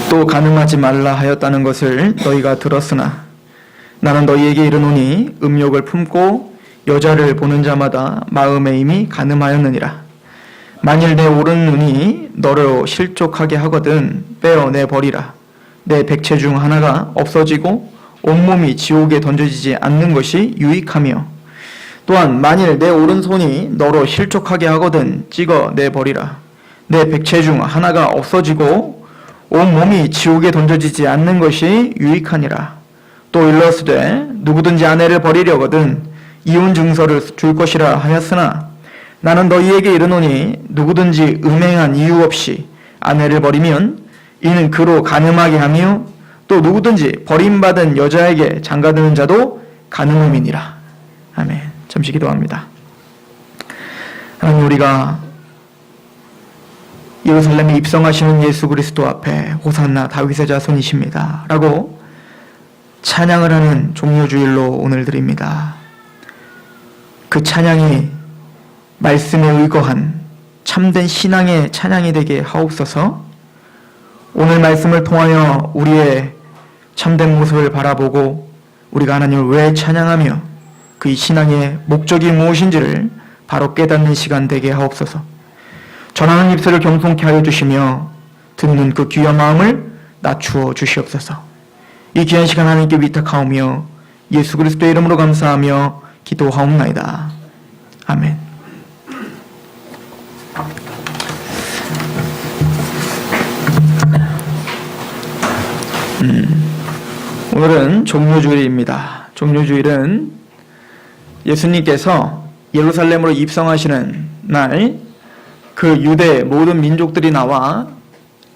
또 간음하지 말라 하였다는 것을 너희가 들었으나 나는 너희에게 이르노니 음욕을 품고 여자를 보는 자마다 마음에 이미 간음하였느니라. 만일 내 오른 눈이 너를 실족하게 하거든 빼어내 버리라. 내 백체 중 하나가 없어지고 온몸이 지옥에 던져지지 않는 것이 유익하며, 또한 만일 내 오른손이 너로 실족하게 하거든 찍어내 버리라. 내 백체 중 하나가 없어지고 온몸이 지옥에 던져지지 않는 것이 유익하니라. 또 일러스되 누구든지 아내를 버리려거든 이혼 증서를 줄 것이라 하였으나 나는 너희에게 이르노니 누구든지 음행한 이유 없이 아내를 버리면 이는 그로 간음하게 하며 또 누구든지 버림받은 여자에게 장가드는 자도 간음음이니라. 아멘. 잠시 기도합니다. 하나님, 우리가 예루살렘에 입성하시는 예수 그리스도 앞에 호산나 다윗의 자손이십니다 라고 찬양을 하는 종료주일로 오늘 드립니다. 그 찬양이 말씀에 의거한 참된 신앙의 찬양이 되게 하옵소서. 오늘 말씀을 통하여 우리의 참된 모습을 바라보고 우리가 하나님을 왜 찬양하며 그 신앙의 목적이 무엇인지를 바로 깨닫는 시간 되게 하옵소서. 전하는 입술을 경송케 하여 주시며 듣는 그 귀한 마음을 낮추어 주시옵소서. 이 귀한 시간 하나님께 위탁하오며 예수 그리스도의 이름으로 감사하며 기도하옵나이다. 아멘. 오늘은 종료주일입니다. 종료주일은 예수님께서 예루살렘으로 입성하시는 날 그 유대 모든 민족들이 나와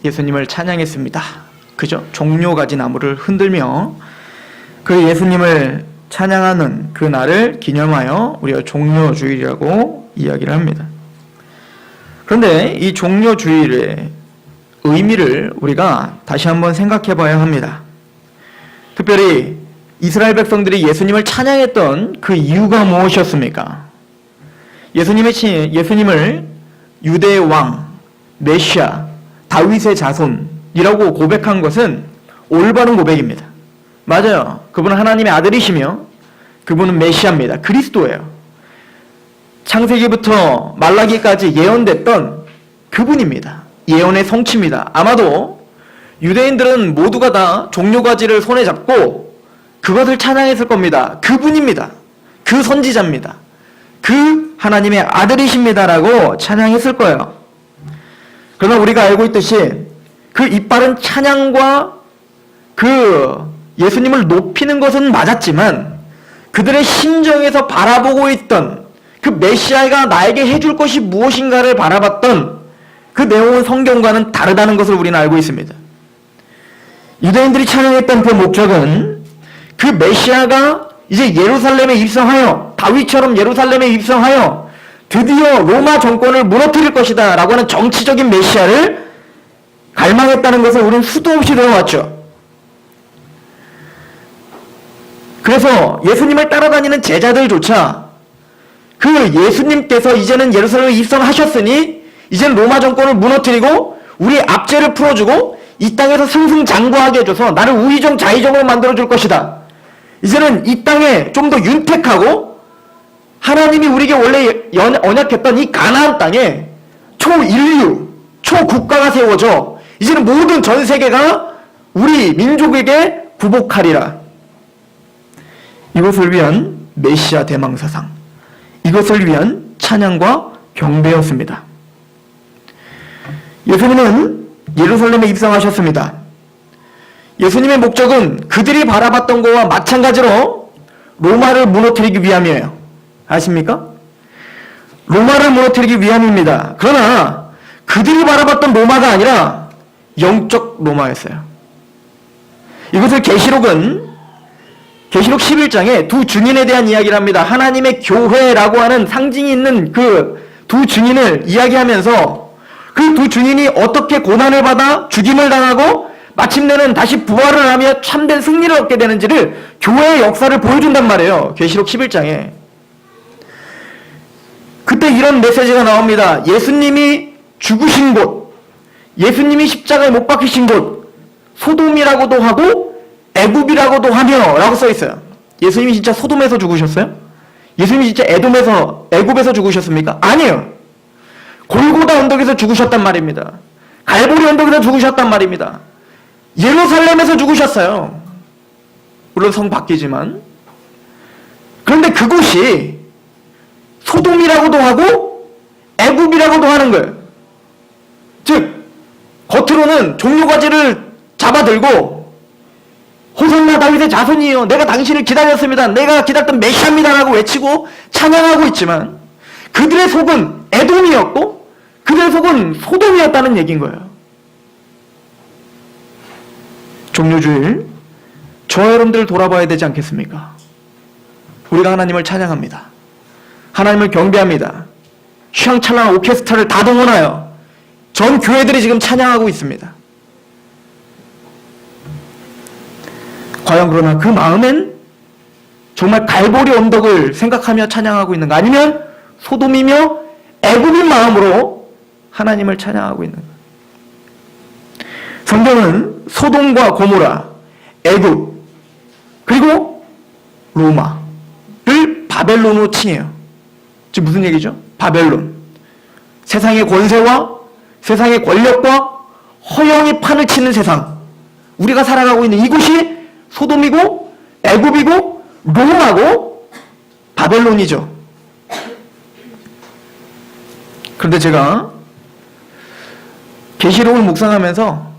예수님을 찬양했습니다. 그죠? 종려가지 나무를 흔들며 그 예수님을 찬양하는 그 날을 기념하여 우리가 종료주일이라고 이야기를 합니다. 그런데 이 종료주일의 의미를 우리가 다시 한번 생각해 봐야 합니다. 특별히 이스라엘 백성들이 예수님을 찬양했던 그 이유가 무엇이었습니까? 예수님을 유대의 왕, 메시아, 다윗의 자손이라고 고백한 것은 올바른 고백입니다. 맞아요. 그분은 하나님의 아들이시며 그분은 메시아입니다. 그리스도예요. 창세기부터 말라기까지 예언됐던 그분입니다. 예언의 성취입니다. 아마도 유대인들은 모두가 다 종려가지를 손에 잡고 그것을 찬양했을 겁니다. 그분입니다. 그 선지자입니다. 그 하나님의 아들이십니다라고 찬양했을 거예요. 그러나 우리가 알고 있듯이 그 이빠른 찬양과 그 예수님을 높이는 것은 맞았지만 그들의 심정에서 바라보고 있던 그 메시아가 나에게 해줄 것이 무엇인가를 바라봤던 그 내용은 성경과는 다르다는 것을 우리는 알고 있습니다. 유대인들이 찬양했던 그 목적은 그 메시아가 이제 예루살렘에 입성하여 다윗처럼 예루살렘에 입성하여 드디어 로마 정권을 무너뜨릴 것이다 라고 하는 정치적인 메시아를 갈망했다는 것을 우리는 수도 없이 들어왔죠. 그래서 예수님을 따라다니는 제자들조차 그 예수님께서 이제는 예루살렘에 입성하셨으니 이제는 로마 정권을 무너뜨리고 우리의 압제를 풀어주고 이 땅에서 승승장구하게 해줘서 나를 우의정 자의정으로 만들어줄 것이다. 이제는 이 땅에 좀 더 윤택하고 하나님이 우리에게 원래 언약했던 이 가나안 땅에 초인류, 초국가가 세워져 이제는 모든 전 세계가 우리 민족에게 굴복하리라. 이것을 위한 메시아 대망사상, 이것을 위한 찬양과 경배였습니다. 예수님은 예루살렘에 입성하셨습니다. 예수님의 목적은 그들이 바라봤던 것과 마찬가지로 로마를 무너뜨리기 위함이에요. 아십니까? 로마를 무너뜨리기 위함입니다. 그러나 그들이 바라봤던 로마가 아니라 영적 로마였어요. 이것을 계시록 11장에 두 증인에 대한 이야기를 합니다. 하나님의 교회라고 하는 상징이 있는 그 두 증인을 이야기하면서 그 두 증인이 어떻게 고난을 받아 죽임을 당하고 마침내는 다시 부활을 하며 참된 승리를 얻게 되는지를 교회의 역사를 보여준단 말이에요. 계시록 11장에. 그때 이런 메시지가 나옵니다. 예수님이 죽으신 곳, 예수님이 십자가에 못 박히신 곳, 소돔이라고도 하고 애굽이라고도 하며 라고 써 있어요. 예수님이 진짜 소돔에서 죽으셨어요? 예수님이 진짜 애굽에서 죽으셨습니까? 아니에요. 골고다 언덕에서 죽으셨단 말입니다. 갈보리 언덕에서 죽으셨단 말입니다. 예루살렘에서 죽으셨어요. 물론 성 밖이지만. 그런데 그곳이 소돔이라고도 하고 애굽이라고도 하는 거예요. 즉 겉으로는 종려가지를 잡아들고 호산나 다윗의 자손이요 내가 당신을 기다렸습니다. 내가 기다렸던 메시아입니다라고 외치고 찬양하고 있지만 그들의 속은 에돔이었고 그들의 속은 소돔이었다는 얘기인 거예요. 종료주일 저와 여러분들 돌아봐야 되지 않겠습니까? 우리가 하나님을 찬양합니다. 하나님을 경배합니다. 휘황찬란한 오케스트라를 다 동원하여 전 교회들이 지금 찬양하고 있습니다. 과연 그러나 그 마음엔 정말 갈보리 언덕을 생각하며 찬양하고 있는가? 아니면 소돔이며 애굽인 마음으로 하나님을 찬양하고 있는가? 성경은 소돔과 고모라, 애굽, 그리고 로마를 바벨론으로 칭해요. 지금 무슨 얘기죠? 바벨론. 세상의 권세와 세상의 권력과 허영이 판을 치는 세상. 우리가 살아가고 있는 이곳이 소돔이고 애굽이고 로마고 바벨론이죠. 그런데 제가 계시록을 묵상하면서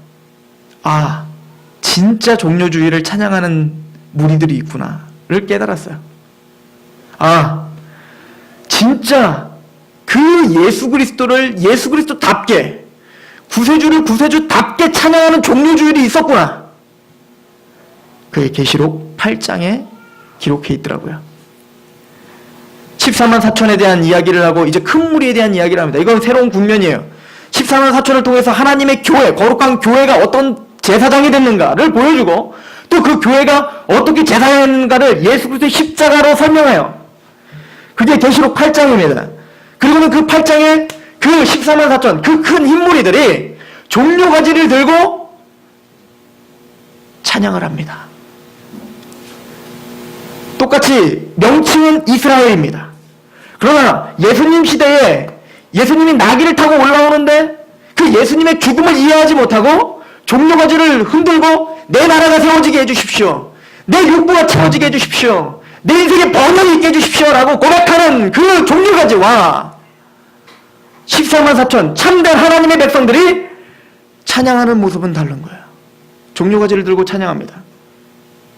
진짜 종료주의를 찬양하는 무리들이 있구나를 깨달았어요. 진짜 그 예수 그리스도를 예수 그리스도답게 구세주를 구세주답게 찬양하는 종료주의들이 있었구나. 그의 계시록 8장에 기록해 있더라고요. 14만 4천에 대한 이야기를 하고 이제 큰 무리에 대한 이야기를 합니다. 이건 새로운 국면이에요. 14만 4천을 통해서 하나님의 교회, 거룩한 교회가 어떤 제사장이 됐는가를 보여주고 또 그 교회가 어떻게 제사장인가를 예수 그리스도의 십자가로 설명해요. 그게 계시록 8장입니다. 그리고는 그 8장에 그 14만 4천, 그 큰 흰무리들이 종려가지를 들고 찬양을 합니다. 똑같이 명칭은 이스라엘입니다. 그러나 예수님 시대에 예수님이 나귀를 타고 올라오는데 그 예수님의 죽음을 이해하지 못하고 종려가지를 흔들고 내 나라가 세워지게 해주십시오. 내 육부가 채워지게 해주십시오. 내 인생에 번영이 있게 해주십시오. 라고 고백하는 그 종려가지와 14만 4천 참된 하나님의 백성들이 찬양하는 모습은 다른 거예요. 종려가지를 들고 찬양합니다.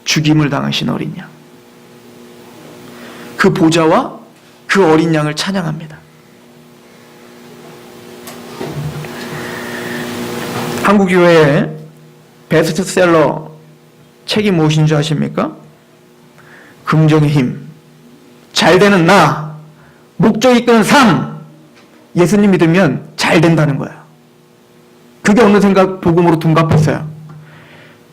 죽임을 당하신 어린 양. 그 보좌와 그 어린 양을 찬양합니다. 한국교회의 베스트셀러 책이 무엇인 줄 아십니까? 긍정의 힘, 잘되는 나, 목적이 이끄는 삶. 예수님 믿으면 잘 된다는 거예요. 그게 어느 생각 복음으로 둔갑했어요.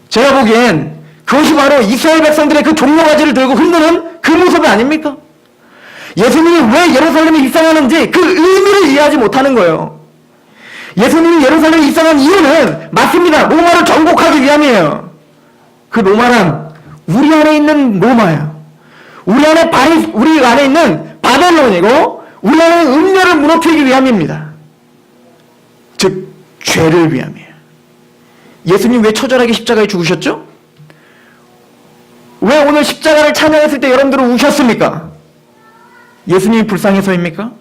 제가 보기엔 그것이 바로 이스라엘 백성들의 그 종려가지를 들고 흔드는 그 모습이 아닙니까? 예수님이 왜 예루살렘에 입성하는지 그 의미를 이해하지 못하는 거예요. 예수님이 예루살렘에 입성한 이유는 맞습니다. 로마를 정복하기 위함이에요. 그 로마란 우리 안에 있는 로마예요. 우리 안에 있는 바벨론이고 우리 안에 있는 음료를 무너뜨리기 위함입니다. 즉 죄를 위함이에요. 예수님 왜 처절하게 십자가에 죽으셨죠? 왜 오늘 십자가를 찬양했을 때 여러분들은 우셨습니까? 예수님이 불쌍해서입니까?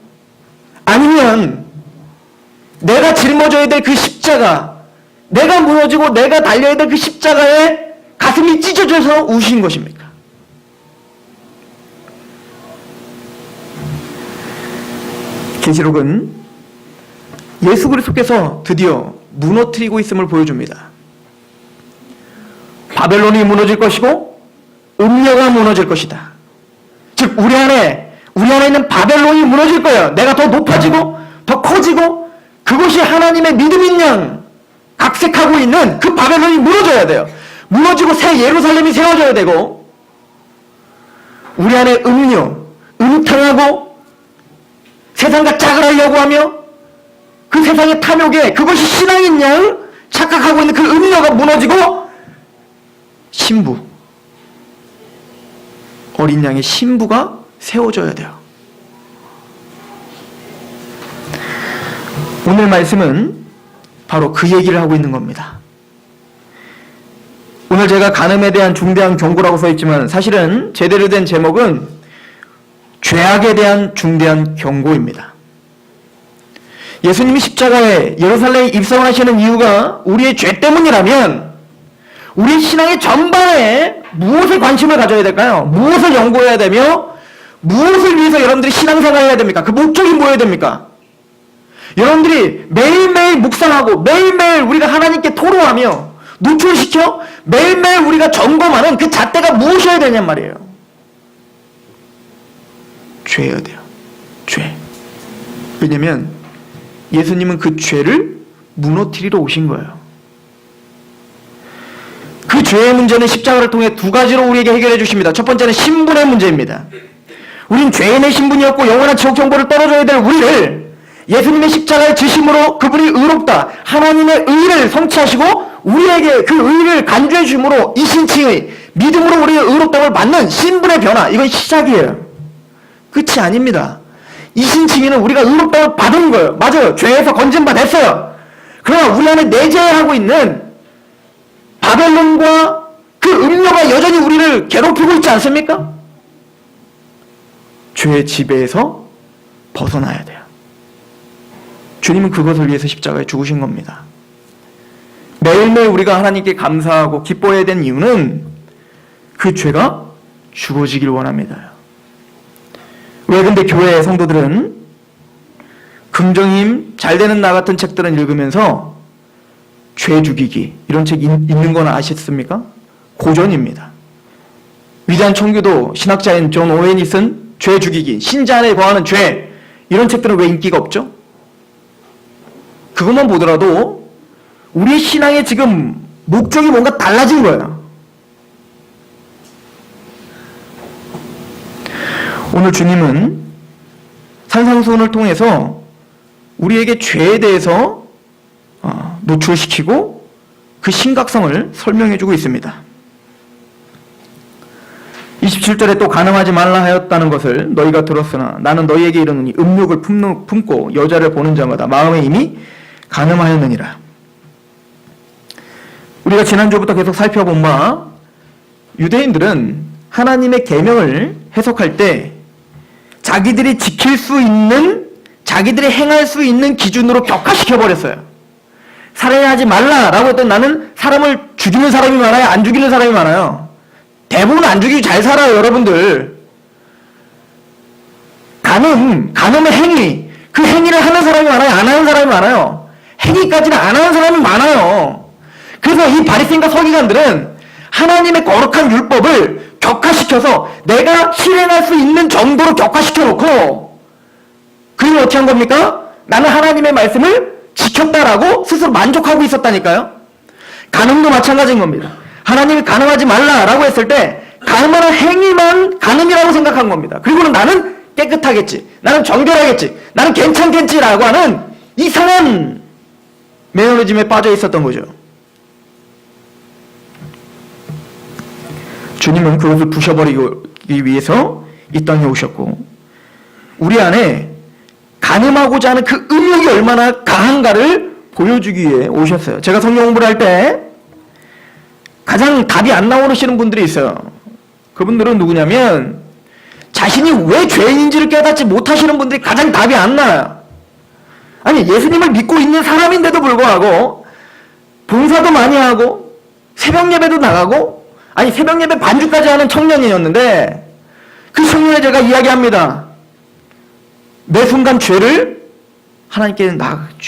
아니면 내가 짊어져야 될 그 십자가, 내가 무너지고 내가 달려야 될 그 십자가에 가슴이 찢어져서 우신 것입니까? 계시록은 예수 그리스도께서 드디어 무너뜨리고 있음을 보여줍니다. 바벨론이 무너질 것이고 음녀가 무너질 것이다. 즉 우리 안에 있는 바벨론이 무너질 거예요. 내가 더 높아지고 더 커지고 그것이 하나님의 믿음인 양 각색하고 있는 그 바벨론이 무너져야 돼요. 무너지고 새 예루살렘이 세워져야 되고 우리 안에 음료, 음탕하고 세상과 짝을 하려고 하며 그 세상의 탐욕에 그것이 신앙인 양 착각하고 있는 그 음료가 무너지고 신부, 어린 양의 신부가 세워져야 돼요. 오늘 말씀은 바로 그 얘기를 하고 있는 겁니다. 오늘 제가 간음에 대한 중대한 경고라고 써있지만 사실은 제대로 된 제목은 죄악에 대한 중대한 경고입니다. 예수님이 십자가에 예루살렘에 입성하시는 이유가 우리의 죄 때문이라면 우리 신앙의 전반에 무엇에 관심을 가져야 될까요? 무엇을 연구해야 되며 무엇을 위해서 여러분들이 신앙생활을 해야 됩니까? 그 목적이 뭐여야 됩니까? 여러분들이 매일매일 묵상하고 매일매일 우리가 하나님께 토로하며 노출시켜 매일매일 우리가 점검하는 그 잣대가 무엇이어야 되냔 말이에요. 죄여야 돼요. 죄. 왜냐면 예수님은 그 죄를 무너뜨리러 오신 거예요. 그 죄의 문제는 십자가를 통해 두 가지로 우리에게 해결해 주십니다. 첫 번째는 신분의 문제입니다. 우린 죄인의 신분이었고 영원한 지옥 정보를 떨어져야 될 우리를 예수님의 십자가의 지심으로 그분이 의롭다, 하나님의 의를 성취하시고 우리에게 그 의를 간주해 주심으로 이신칭의 믿음으로 우리의 의롭다움을 받는 신분의 변화, 이건 시작이에요. 끝이 아닙니다. 이신칭의는 우리가 의롭다움을 받은 거예요. 맞아요. 죄에서 건진 바 됐어요. 그러나 우리 안에 내재하고 있는 바벨론과 그 음료가 여전히 우리를 괴롭히고 있지 않습니까? 죄의 지배에서 벗어나야 돼요. 주님은 그것을 위해서 십자가에 죽으신 겁니다. 매일매일 우리가 하나님께 감사하고 기뻐해야 되는 이유는 그 죄가 죽어지길 원합니다. 왜 근데 교회 성도들은 긍정임, 잘되는 나 같은 책들은 읽으면서 죄 죽이기 이런 책 읽는 건 아셨습니까? 고전입니다. 위대한 청교도 신학자인 존 오웬이 쓴 죄 죽이기, 신자 안에 거하는 죄, 이런 책들은 왜 인기가 없죠? 그것만 보더라도 우리의 신앙의 지금 목적이 뭔가 달라진 거예요. 오늘 주님은 산상수훈을 통해서 우리에게 죄에 대해서 노출시키고 그 심각성을 설명해주고 있습니다. 27절에 또 간음하지 말라 하였다는 것을 너희가 들었으나 나는 너희에게 이르노니 음욕을 품고 여자를 보는 자마다 마음에 이미 간음하였느니라. 우리가 지난주부터 계속 살펴본 바 유대인들은 하나님의 계명을 해석할 때 자기들이 지킬 수 있는, 자기들이 행할 수 있는 기준으로 격화시켜버렸어요. 살해하지 말라라고 했던 나는 사람을 죽이는 사람이 많아요? 안 죽이는 사람이 많아요? 대부분 안 죽이고 잘 살아요, 여러분들. 간음의 행위, 그 행위를 하는 사람이 많아요? 안 하는 사람이 많아요? 행위까지는 안 하는 사람이 많아요. 그래서 이 바리새인과 서기관들은 하나님의 거룩한 율법을 격화시켜서 내가 실행할 수 있는 정도로 격화시켜놓고 그리고 어떻게 한 겁니까? 나는 하나님의 말씀을 지켰다라고 스스로 만족하고 있었다니까요. 간음도 마찬가지인 겁니다. 하나님이 간음하지 말라라고 했을 때 간음하는 행위만 간음이라고 생각한 겁니다. 그리고는 나는 깨끗하겠지, 나는 정결하겠지, 나는 괜찮겠지라고 하는 이상한 매너리즘에 빠져 있었던 거죠. 주님은 그것을 부셔버리기 위해서 이 땅에 오셨고 우리 안에 간음하고자 하는 그 음욕이 얼마나 강한가를 보여주기 위해 오셨어요. 제가 성경 공부를 할 때 가장 답이 안 나오시는 분들이 있어요. 그분들은 누구냐면 자신이 왜 죄인인지를 깨닫지 못하시는 분들이 가장 답이 안 나요. 아니, 예수님을 믿고 있는 사람인데도 불구하고 봉사도 많이 하고 새벽 예배도 나가고, 아니 새벽 예배 반주까지 하는 청년이었는데 그 청년에 제가 이야기합니다. 매 순간 죄를 하나님께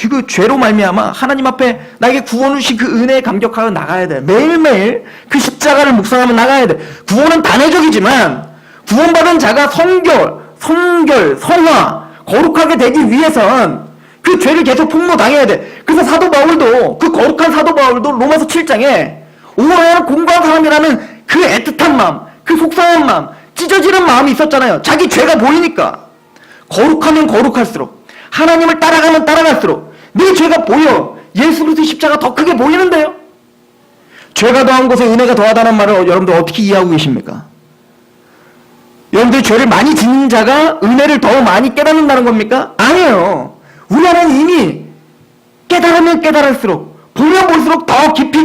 그 죄로 말미암아 하나님 앞에 나에게 구원을 주신 그 은혜에 감격하여 나가야 돼. 매일매일 그 십자가를 묵상하며 나가야 돼. 구원은 단회적이지만 구원받은 자가 성결, 성화, 거룩하게 되기 위해선 그 죄를 계속 폭로당해야 돼. 그래서 사도 바울도, 그 거룩한 사도 바울도 로마서 7장에 오라야 공부한 사람이라는 그 애틋한 마음, 그 속상한 마음, 찢어지는 마음이 있었잖아요. 자기 죄가 보이니까. 거룩하면 거룩할수록, 하나님을 따라가면 따라갈수록 네 죄가 보여. 예수 그리스도의 십자가 더 크게 보이는데요. 죄가 더한 곳에 은혜가 더하다는 말을 여러분들 어떻게 이해하고 계십니까? 여러분들이 죄를 많이 짓는 자가 은혜를 더 많이 깨닫는다는 겁니까? 아니에요. 우리 안에는 이미 깨달으면 깨달을수록, 보면 볼수록 더 깊이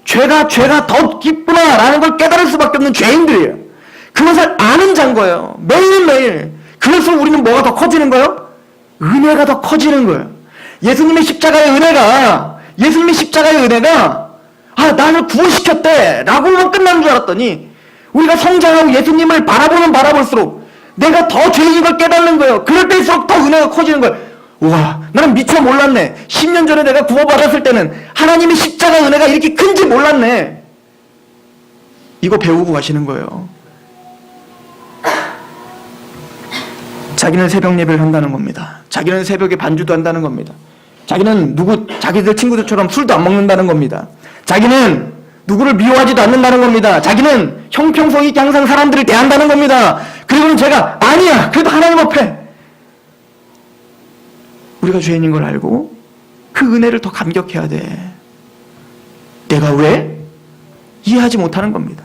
죄가 더 깊구나라는 걸 깨달을 수밖에 없는 죄인들이에요. 그것을 아는 자인 거예요. 매일매일. 그래서 우리는 뭐가 더 커지는 거예요? 은혜가 더 커지는 거예요. 예수님의 십자가의 은혜가 나를 구원시켰대 라고만 끝나는 줄 알았더니 우리가 성장하고 예수님을 바라볼수록 내가 더 죄인 걸 깨닫는 거예요. 그럴 때일수록 더 은혜가 커지는 거예요. 우와, 나는 미처 몰랐네. 10년 전에 내가 구원받았을 때는 하나님의 십자가 은혜가 이렇게 큰지 몰랐네. 이거 배우고 가시는 거예요. 자기는 새벽 예배를 한다는 겁니다. 자기는 새벽에 반주도 한다는 겁니다. 자기는 자기들 친구들처럼 술도 안 먹는다는 겁니다. 자기는 누구를 미워하지도 않는다는 겁니다. 자기는 형평성 있게 항상 사람들을 대한다는 겁니다. 그리고는 제가 아니야, 그래도 하나님 앞에 우리가 죄인인 걸 알고 그 은혜를 더 감격해야 돼. 내가 왜? 이해하지 못하는 겁니다.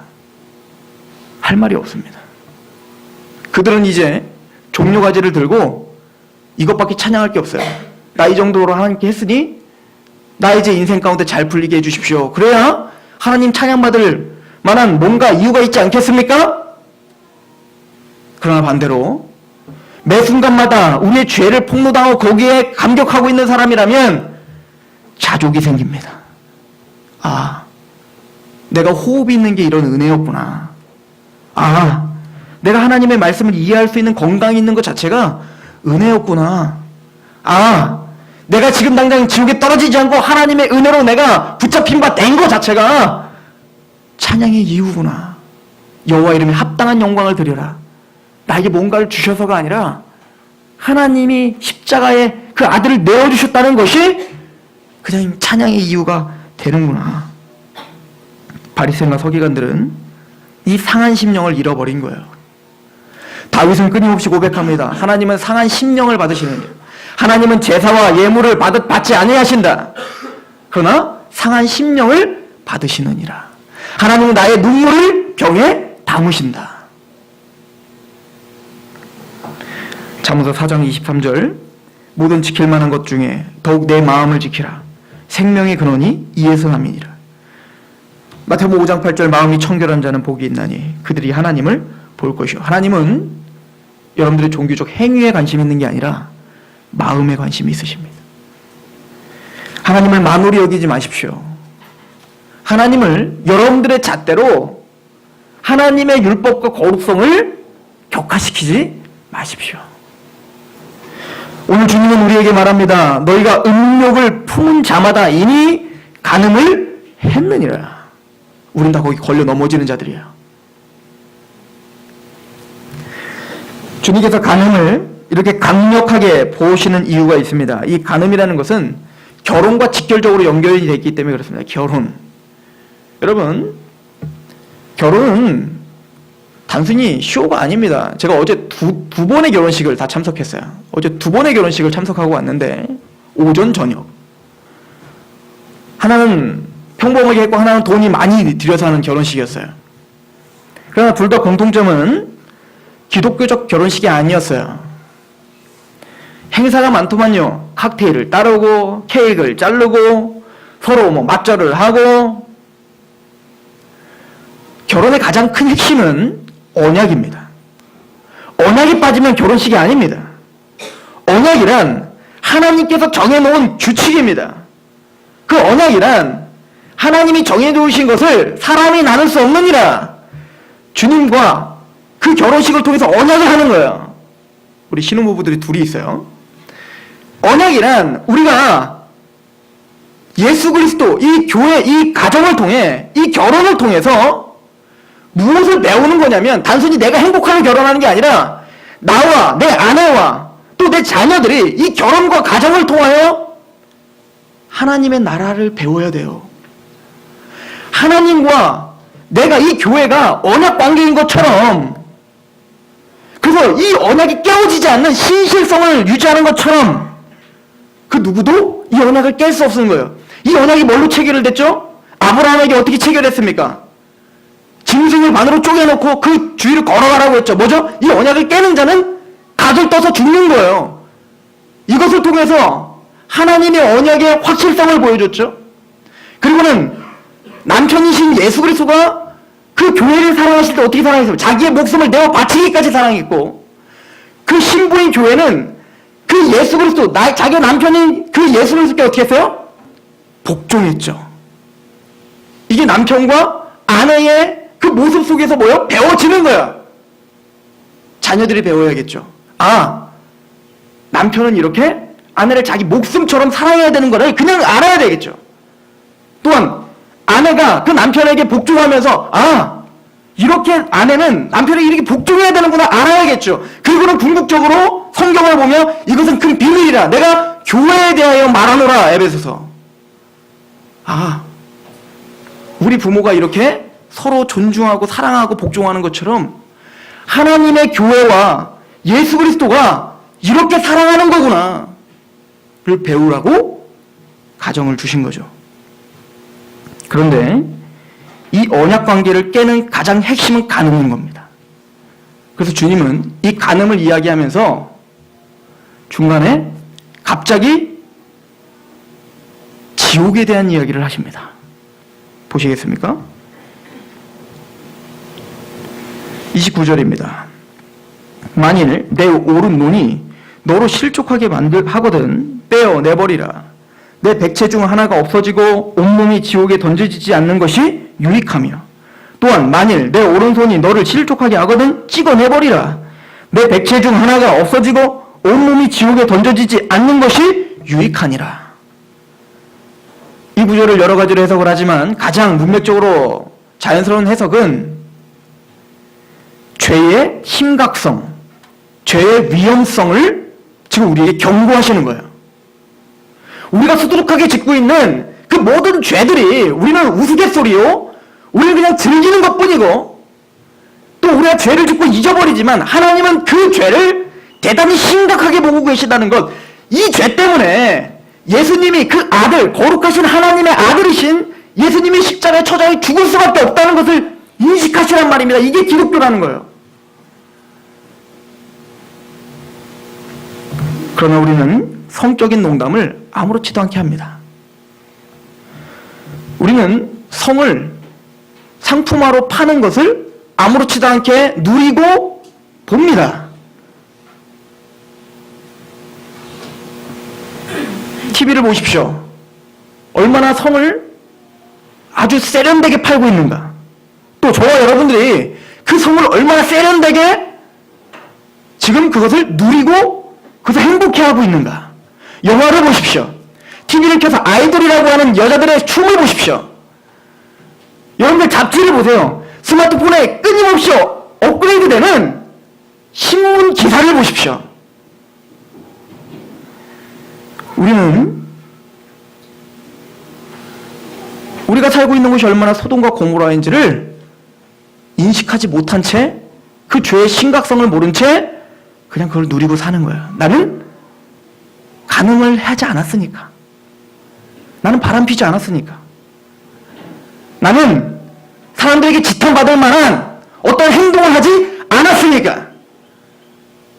할 말이 없습니다. 그들은 이제 종료과제를 들고 이것밖에 찬양할 게 없어요. 나 이 정도로 하나님께 했으니 나 이제 인생 가운데 잘 풀리게 해주십시오. 그래야 하나님 찬양받을 만한 뭔가 이유가 있지 않겠습니까? 그러나 반대로 매 순간마다 우리의 죄를 폭로당하고 거기에 감격하고 있는 사람이라면 자족이 생깁니다. 아, 내가 호흡이 있는 게 이런 은혜였구나. 아, 내가 하나님의 말씀을 이해할 수 있는 건강이 있는 것 자체가 은혜였구나. 아, 내가 지금 당장 지옥에 떨어지지 않고 하나님의 은혜로 내가 붙잡힌 바 된 것 자체가 찬양의 이유구나. 여호와 이름에 합당한 영광을 드려라. 나에게 뭔가를 주셔서가 아니라 하나님이 십자가에 그 아들을 내어주셨다는 것이 그냥 찬양의 이유가 되는구나. 바리새인과 서기관들은 이 상한 심령을 잃어버린 거예요. 다윗은 끊임없이 고백합니다. 하나님은 상한 심령을 받으시느니라. 하나님은 제사와 예물을 받지 아니하신다. 그러나 상한 심령을 받으시느니라. 하나님은 나의 눈물을 병에 담으신다. 잠언서 4장 23절 모든 지킬 만한 것 중에 더욱 내 마음을 지키라. 생명의 근원이 이에서 남이니라. 마태복음 5장 8절 마음이 청결한 자는 복이 있나니 그들이 하나님을 볼 것이요. 하나님은 여러분들의 종교적 행위에 관심이 있는 게 아니라 마음에 관심이 있으십니다. 하나님을 만홀히 여기지 마십시오. 하나님을 여러분들의 잣대로 하나님의 율법과 거룩성을 격화시키지 마십시오. 오늘 주님은 우리에게 말합니다. 너희가 음욕을 품은 자마다 이미 간음을 했느니라. 우린 다 거기 걸려 넘어지는 자들이에요. 주님께서 간음을 이렇게 강력하게 보시는 이유가 있습니다. 이 간음이라는 것은 결혼과 직결적으로 연결이 되어 있기 때문에 그렇습니다. 결혼. 여러분, 결혼은 단순히 쇼가 아닙니다. 제가 어제 두 번의 결혼식을 다 참석했어요. 어제 2번의 결혼식을 참석하고 왔는데 오전 저녁. 하나는 평범하게 했고 하나는 돈이 많이 들여서 하는 결혼식이었어요. 그러나 둘 다 공통점은 기독교적 결혼식이 아니었어요. 행사가 많더만요. 칵테일을 따르고 케이크를 자르고 서로 맞절을 하고. 결혼의 가장 큰 핵심은 언약입니다. 언약이 빠지면 결혼식이 아닙니다. 언약이란 하나님께서 정해놓은 규칙입니다. 그 언약이란 하나님이 정해놓으신 것을 사람이 나눌 수 없느니라. 주님과 그 결혼식을 통해서 언약을 하는 거예요. 우리 신혼부부들이 둘이 있어요. 언약이란 우리가 예수 그리스도, 이 교회, 이 가정을 통해, 이 결혼을 통해서 무엇을 배우는 거냐면 단순히 내가 행복하게 결혼하는 게 아니라 나와 내 아내와 또 내 자녀들이 이 결혼과 가정을 통하여 하나님의 나라를 배워야 돼요. 하나님과 내가 이 교회가 언약 관계인 것처럼, 그래서 이 언약이 깨어지지 않는 신실성을 유지하는 것처럼 그 누구도 이 언약을 깰 수 없는 거예요. 이 언약이 뭘로 체결됐죠? 아브라함에게 어떻게 체결했습니까? 짐승을 반으로 쪼개놓고 그 주위를 걸어가라고 했죠. 뭐죠? 이 언약을 깨는 자는 각을 떠서 죽는 거예요. 이것을 통해서 하나님의 언약의 확실성을 보여줬죠. 그리고는 남편이신 예수 그리스도가 그 교회를 사랑하실 때 어떻게 사랑했어요? 자기의 목숨을 내어 바치기까지 사랑했고, 그 신부인 교회는 그 예수 그리스도, 자기 남편인 그 예수 그리스도께 어떻게 했어요? 복종했죠. 이게 남편과 아내의 그 모습 속에서 뭐요? 배워지는 거야. 자녀들이 배워야겠죠. 아, 남편은 이렇게 아내를 자기 목숨처럼 사랑해야 되는 거를 그냥 알아야 되겠죠. 또한 아내가 그 남편에게 복종하면서 아, 이렇게 아내는 남편에게 이렇게 복종해야 되는구나 알아야겠죠. 그리고는 궁극적으로 성경을 보면 이것은 큰 비밀이라 내가 교회에 대하여 말하노라. 에베소서. 아, 우리 부모가 이렇게 서로 존중하고 사랑하고 복종하는 것처럼 하나님의 교회와 예수 그리스도가 이렇게 사랑하는 거구나 를 배우라고 가정을 주신 거죠. 그런데 이 언약 관계를 깨는 가장 핵심은 간음인 겁니다. 그래서 주님은 이 간음을 이야기하면서 중간에 갑자기 지옥에 대한 이야기를 하십니다. 보시겠습니까? 29절입니다. 만일 내 오른 눈이 너로 실족하게 하거든 빼어내버리라. 내 백체 중 하나가 없어지고 온몸이 지옥에 던져지지 않는 것이 유익하며, 또한 만일 내 오른손이 너를 실족하게 하거든 찍어내버리라. 내 백체 중 하나가 없어지고 온몸이 지옥에 던져지지 않는 것이 유익하니라. 이 구절을 여러 가지로 해석을 하지만 가장 문맥적으로 자연스러운 해석은 죄의 심각성, 죄의 위험성을 지금 우리에게 경고하시는 거예요. 우리가 수두룩하게 짓고 있는 그 모든 죄들이 우리는 우스갯소리요, 우리는 그냥 즐기는 것뿐이고, 또 우리가 죄를 짓고 잊어버리지만 하나님은 그 죄를 대단히 심각하게 보고 계시다는 것, 이 죄 때문에 예수님이 그 아들, 거룩하신 하나님의 아들이신 예수님이 십자가에 처자에 죽을 수밖에 없다는 것을 인식하시란 말입니다. 이게 기독교라는 거예요. 그러나 우리는 성적인 농담을 아무렇지도 않게 합니다. 우리는 성을 상품화로 파는 것을 아무렇지도 않게 누리고 봅니다. TV를 보십시오. 얼마나 성을 아주 세련되게 팔고 있는가. 또 저와 여러분들이 그 성을 얼마나 세련되게 지금 그것을 누리고 그것을 행복해하고 있는가. 영화를 보십시오. TV를 켜서 아이돌이라고 하는 여자들의 춤을 보십시오. 여러분들 잡지를 보세요. 스마트폰에 끊임없이 업그레이드되는 신문 기사를 보십시오. 우리는 우리가 살고 있는 곳이 얼마나 소돔과 고모라인지를 인식하지 못한 채, 그 죄의 심각성을 모른 채 그냥 그걸 누리고 사는 거예요. 나는 간음을 하지 않았으니까. 나는 바람피지 않았으니까. 나는 사람들에게 지탄받을 만한 어떤 행동을 하지 않았으니까.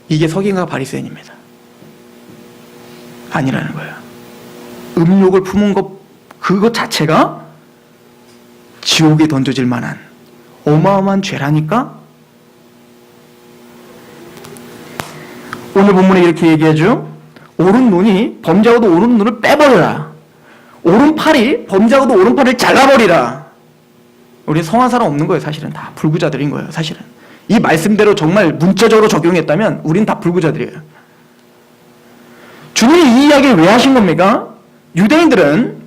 이게 서기관과 바리새인입니다. 아니라는 거예요. 음욕을 품은 것, 그것 자체가 지옥에 던져질 만한 어마어마한 죄라니까. 오늘 본문에 이렇게 얘기하죠. 오른 눈이 범죄하고도 오른 눈을 빼버려라. 오른팔이 범죄하고도 오른팔을 잘라버리라. 우리 성한 사람 없는 거예요. 사실은 다 불구자들인 거예요. 사실은 이 말씀대로 정말 문자적으로 적용했다면 우린 다 불구자들이에요. 주님이 이 이야기를 왜 하신 겁니까? 유대인들은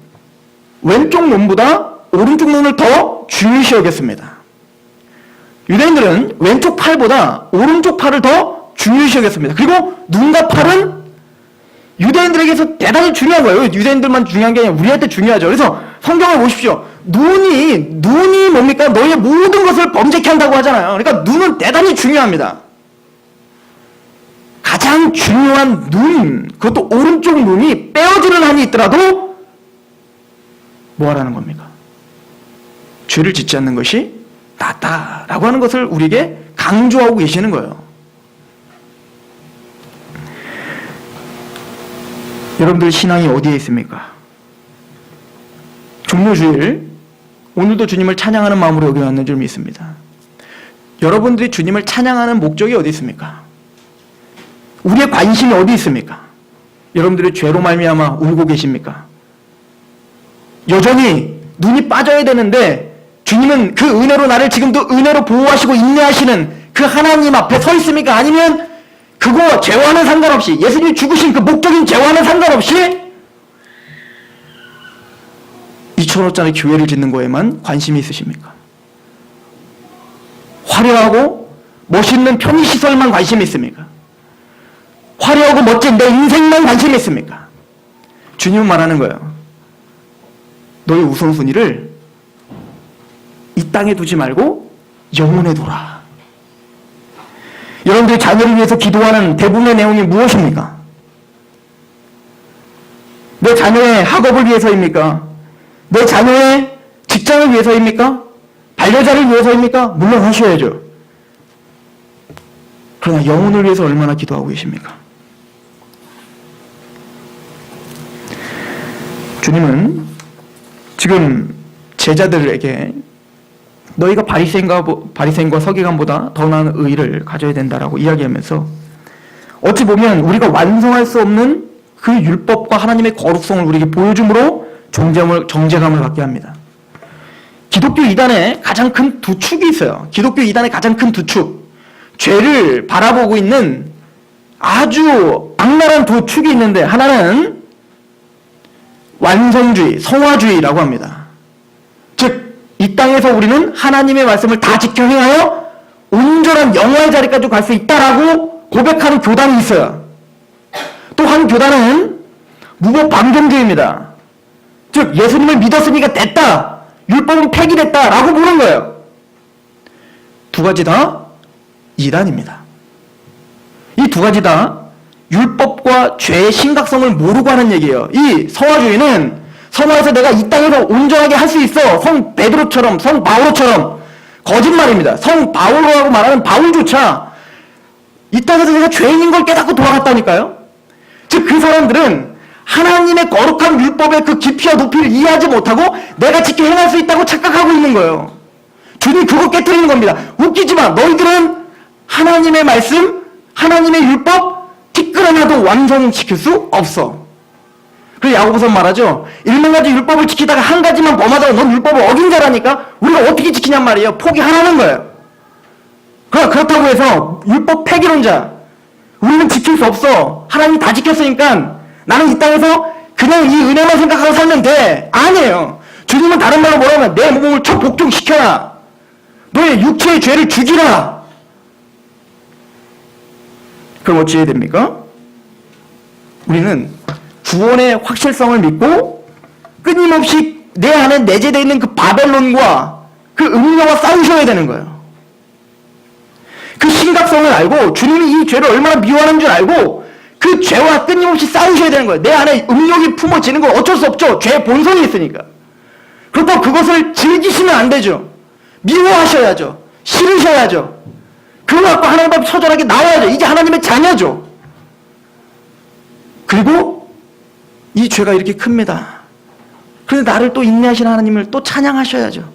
왼쪽 눈보다 오른쪽 눈을 더 중요시 여겼습니다. 유대인들은 왼쪽 팔보다 오른쪽 팔을 더 중요시 여겼습니다. 그리고 눈과 팔은 유대인들에게서 대단히 중요한 거예요. 유대인들만 중요한 게 아니라 우리한테 중요하죠. 그래서 성경을 보십시오. 눈이 뭡니까? 너희의 모든 것을 범죄케 한다고 하잖아요. 그러니까 눈은 대단히 중요합니다. 가장 중요한 눈, 그것도 오른쪽 눈이 빼어지는 한이 있더라도 뭐 하라는 겁니까? 죄를 짓지 않는 것이 낫다라고 하는 것을 우리에게 강조하고 계시는 거예요. 여러분들 신앙이 어디에 있습니까? 종료주일, 오늘도 주님을 찬양하는 마음으로 여기 왔는 줄 믿습니다. 여러분들이 주님을 찬양하는 목적이 어디 있습니까? 우리의 관심이 어디 있습니까? 여러분들이 죄로 말미암아 울고 계십니까? 여전히 눈이 빠져야 되는데 주님은 그 은혜로 나를 지금도 은혜로 보호하시고 인내하시는 그 하나님 앞에 서 있습니까? 아니면 그거 죄와는 상관없이, 예수님이 죽으신 그 목적인 죄와는 상관없이 2,000원짜리 교회를 짓는 거에만 관심이 있으십니까? 화려하고 멋있는 편의시설만 관심이 있습니까? 화려하고 멋진 내 인생만 관심이 있습니까? 주님은 말하는 거예요. 너의 우선순위를 이 땅에 두지 말고 영혼에 두라. 여러분들이 자녀를 위해서 기도하는 대부분의 내용이 무엇입니까? 내 자녀의 학업을 위해서입니까? 내 자녀의 직장을 위해서입니까? 반려자를 위해서입니까? 물론 하셔야죠. 그러나 영혼을 위해서 얼마나 기도하고 계십니까? 주님은 지금 제자들에게 너희가 바리새인과 서기관보다 더 나은 의의를 가져야 된다라고 이야기하면서 어찌 보면 우리가 완성할 수 없는 그 율법과 하나님의 거룩성을 우리에게 보여줌으로 정죄감을 받게 합니다. 기독교 이단에 가장 큰 두 축이 있어요. 기독교 이단의 가장 큰 두 축. 죄를 바라보고 있는 아주 악랄한 두 축이 있는데 하나는 완성주의, 성화주의라고 합니다. 즉, 이 땅에서 우리는 하나님의 말씀을 다 지켜 행하여 온전한 영화의 자리까지 갈 수 있다라고 고백하는 교단이 있어요. 또 한 교단은 무법 방종주의입니다. 즉, 예수님을 믿었으니까 됐다. 율법은 폐기됐다라고 보는 거예요. 두 가지 다 이단입니다. 이 두 가지 다 율법과 죄의 심각성을 모르고 하는 얘기예요. 이 성화주의는 성화에서 내가 이 땅에서 온전하게 할 수 있어. 성 베드로처럼, 성 바오로처럼. 거짓말입니다. 성 바오로라고 말하는 바울조차 이 땅에서 내가 죄인인 걸 깨닫고 돌아갔다니까요. 즉 그 사람들은 하나님의 거룩한 율법의 그 깊이와 높이를 이해하지 못하고 내가 지켜 행할 수 있다고 착각하고 있는 거예요. 주님 그거 깨뜨리는 겁니다. 웃기지 마. 너희들은 하나님의 말씀, 하나님의 율법 티끌 하나도 완성시킬 수 없어. 그래서 야고보서 말하죠. 1,000가지 율법을 지키다가 한 가지만 범하다가 넌 율법을 어긴 자라니까 우리가 어떻게 지키냔 말이에요. 포기하라는 거예요. 그렇다고 해서 율법 폐기론자, 우리는 지킬 수 없어. 하나님이 다 지켰으니까 나는 이 땅에서 그냥 이 은혜만 생각하고 살면 돼. 아니에요. 주님은 다른 말로 뭐라고 하면 내 몸을 복종시켜라. 너의 육체의 죄를 죽이라. 그럼 어찌 해야 됩니까? 우리는 구원의 확실성을 믿고 끊임없이 내 안에 내재되어 있는 그 바벨론과 그 음녀와 싸우셔야 되는 거예요. 그 심각성을 알고 주님이 이 죄를 얼마나 미워하는 줄 알고 그 죄와 끊임없이 싸우셔야 되는 거예요. 내 안에 음욕이 품어지는 건 어쩔 수 없죠. 죄의 본성이 있으니까. 그렇다고 그것을 즐기시면 안 되죠. 미워하셔야죠. 싫으셔야죠. 그거 갖고 하나님 앞에 처절하게 나와야죠. 이제 하나님의 자녀죠. 그리고 이 죄가 이렇게 큽니다. 그런데 나를 또 인내하시는 하나님을 또 찬양하셔야죠.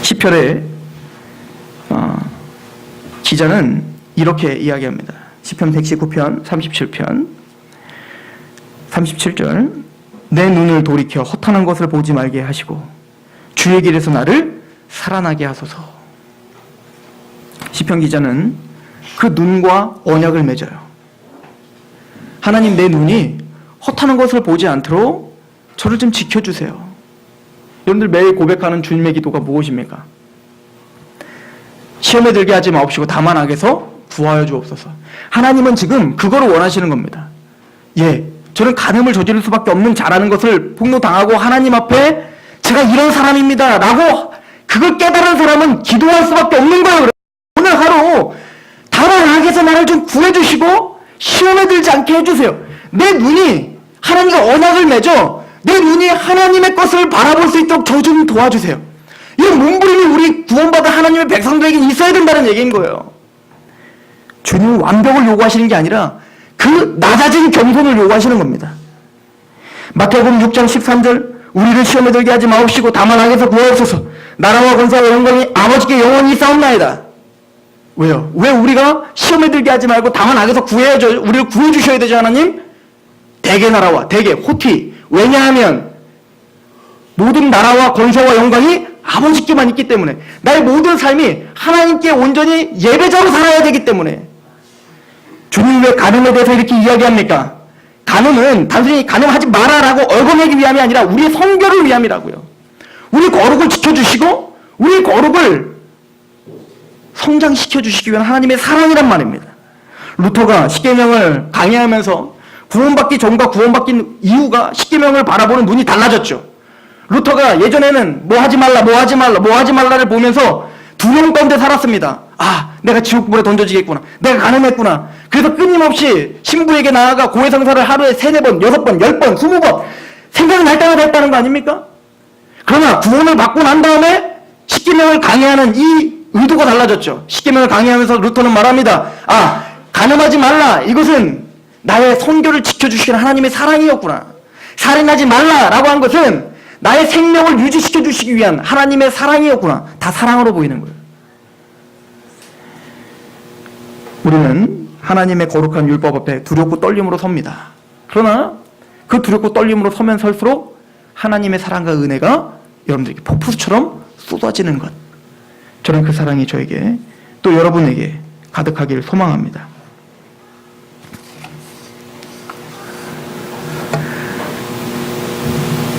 시편의 기자는 이렇게 이야기합니다. 시편 119편 37편 37절 내 눈을 돌이켜 허탄한 것을 보지 말게 하시고 주의 길에서 나를 살아나게 하소서. 시편 기자는 그 눈과 언약을 맺어요. 하나님 내 눈이 허탄한 것을 보지 않도록 저를 좀 지켜주세요. 여러분들 매일 고백하는 주님의 기도가 무엇입니까? 시험에 들게 하지 마옵시고 다만 악에서 구하여 주옵소서. 하나님은 지금 그거를 원하시는 겁니다. 저는 간음을 저지를 수밖에 없는 자라는 것을 폭로당하고 하나님 앞에 제가 이런 사람입니다 라고 그걸 깨달은 사람은 기도할 수밖에 없는 거예요. 마시고 다만 악에서 나를 좀 구해주시고 시험에 들지 않게 해주세요. 내 눈이 하나님과 언약을 맺어 내 눈이 하나님의 것을 바라볼 수 있도록 저 좀 도와주세요. 이런 몸부림이 우리 구원받은 하나님의 백성들에게 있어야 된다는 얘기인 거예요. 주님은 완벽을 요구하시는 게 아니라 그 낮아진 겸손을 요구하시는 겁니다. 마태복음 6장 13절 우리를 시험에 들게 하지 마옵시고 다만 악에서 구하옵소서. 나라와 권세와 영광이 아버지께 영원히 있사옵나이다. 왜요? 왜 우리가 시험에 들게 하지 말고 다만 악에서 구해야죠? 우리를 구해주셔야 되죠, 하나님? 대개 나라와 대개 호티. 왜냐하면 모든 나라와 권세와 영광이 아버지께만 있기 때문에 나의 모든 삶이 하나님께 온전히 예배자로 살아야 되기 때문에. 주님이 왜 간음에 대해서 이렇게 이야기합니까? 간음은 단순히 간음하지 마라라고 얼거내기 위함이 아니라 우리의 성결을 위함이라고요. 우리 거룩을 지켜주시고 우리 거룩을 성장시켜주시기 위한 하나님의 사랑이란 말입니다. 루터가 십계명을 강의하면서 구원받기 전과 구원받기 이후가 십계명을 바라보는 눈이 달라졌죠. 루터가 예전에는 뭐 하지 말라, 뭐 하지 말라, 뭐 하지 말라를 보면서 두려움 가운데 살았습니다. 아, 내가 지옥불에 던져지겠구나. 내가 가늠했구나. 그래서 끊임없이 신부에게 나아가 고해성사를 하루에 3, 4번, 6번, 10번, 20번 생각날 때마다 했다는 거 아닙니까? 그러나 구원을 받고 난 다음에 십계명을 강의하는 이 의도가 달라졌죠. 십계명을 강의하면서 루터는 말합니다. 아, 간음하지 말라. 이것은 나의 성결을 지켜주시는 하나님의 사랑이었구나. 살인하지 말라라고 한 것은 나의 생명을 유지시켜 주시기 위한 하나님의 사랑이었구나. 다 사랑으로 보이는 거예요. 우리는 하나님의 거룩한 율법 앞에 두렵고 떨림으로 섭니다. 그러나 그 두렵고 떨림으로 서면 설수록 하나님의 사랑과 은혜가 여러분들에게 폭포수처럼 쏟아지는 것. 저는 그 사랑이 저에게 또 여러분에게 가득하기를 소망합니다.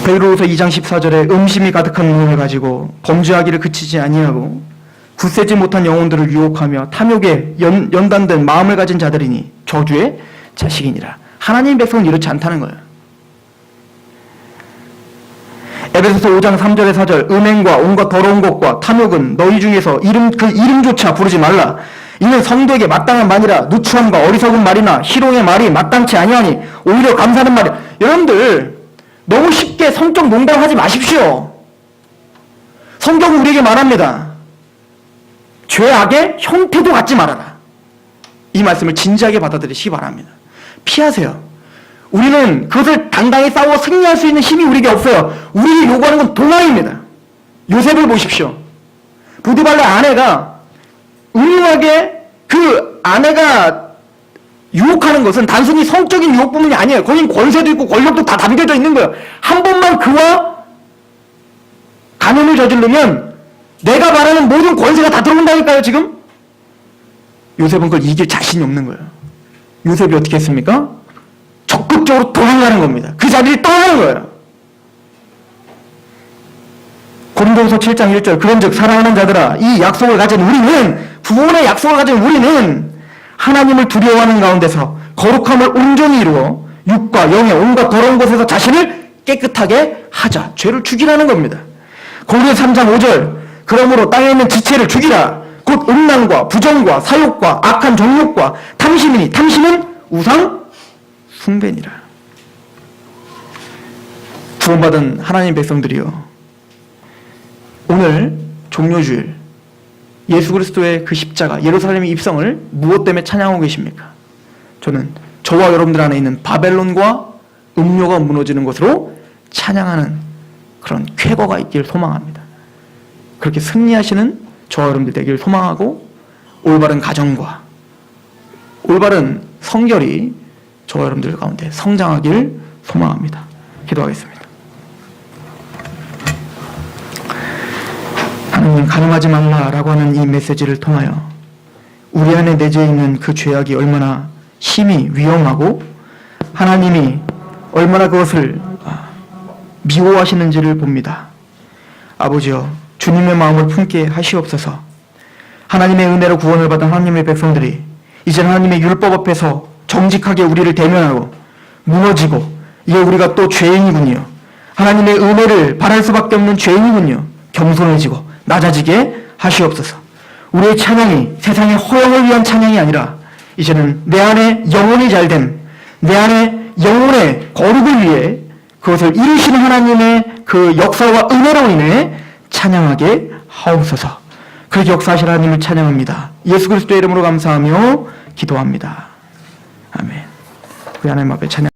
베드로후서 2장 14절에 음심이 가득한 눈을 가지고 범죄하기를 그치지 아니하고 굳세지 못한 영혼들을 유혹하며 탐욕에 연단된 마음을 가진 자들이니 저주의 자식이니라. 하나님의 백성은 이렇지 않다는 거예요. 에베소서 5장 3절에 4절 음행과 온갖 더러운 것과 탐욕은 너희 중에서 그 이름조차 부르지 말라. 이는 성도에게 마땅한 말이라. 누추함과 어리석은 말이나 희롱의 말이 마땅치 아니하니 오히려 감사하는 말이. 여러분들 너무 쉽게 성적 농담하지 마십시오. 성경은 우리에게 말합니다. 죄악의 형태도 갖지 말아라. 이 말씀을 진지하게 받아들이시기 바랍니다. 피하세요. 우리는 그것을 당당히 싸워 승리할 수 있는 힘이 우리에게 없어요. 우리에게 요구하는 건 도망입니다. 요셉을 보십시오. 부디발의 아내가 은밀하게 그 아내가 유혹하는 것은 단순히 성적인 유혹뿐만이 아니에요. 거긴 권세도 있고 권력도 다 담겨져 있는 거예요. 한 번만 그와 간음을 저지르면 내가 말하는 모든 권세가 다 들어온다니까요. 지금 요셉은 그걸 이길 자신이 없는 거예요. 요셉이 어떻게 했습니까? 적극적으로 도망가는 겁니다. 그 자리를 떠나는 거예요. 고린도후서 7장 1절 그런즉 사랑하는 자들아 이 약속을 가진 우리는 구원의 약속을 가진 우리는 하나님을 두려워하는 가운데서 거룩함을 온전히 이루어 육과 영의 온갖 더러운 것에서 자신을 깨끗하게 하자. 죄를 죽이라는 겁니다. 고린도서 3장 5절 그러므로 땅에 있는 지체를 죽이라. 곧 음란과 부정과 사욕과 악한 정욕과 탐심이니 탐심은 우상 숭배니라. 구원받은 하나님 백성들이요, 오늘 종료주일 예수 그리스도의 그 십자가 예루살렘의 입성을 무엇 때문에 찬양하고 계십니까? 저는 저와 여러분들 안에 있는 바벨론과 음료가 무너지는 것으로 찬양하는 그런 쾌거가 있기를 소망합니다. 그렇게 승리하시는 저와 여러분들 되기를 소망하고 올바른 가정과 올바른 성결이 저와 여러분들 가운데 성장하기를 소망합니다. 기도하겠습니다. 하나님, 간음하지 말라라고 하는 이 메시지를 통하여 우리 안에 내재 있는 그 죄악이 얼마나 심히 위험하고 하나님이 얼마나 그것을 미워하시는지를 봅니다. 아버지여, 주님의 마음을 품게 하시옵소서. 하나님의 은혜로 구원을 받은 하나님의 백성들이 이제 하나님의 율법 앞에서 정직하게 우리를 대면하고 무너지고 이제 우리가 또 죄인이군요. 하나님의 은혜를 바랄 수밖에 없는 죄인이군요. 겸손해지고 낮아지게 하시옵소서. 우리의 찬양이 세상의 허영을 위한 찬양이 아니라 이제는 내 안에 영혼이 잘됨, 내 안에 영혼의 거룩을 위해 그것을 이루시는 하나님의 그 역사와 은혜로 인해 찬양하게 하옵소서. 그렇게 역사하실 하나님을 찬양합니다. 예수 그리스도의 이름으로 감사하며 기도합니다. 아멘. 우리 하나님 앞에 찬양.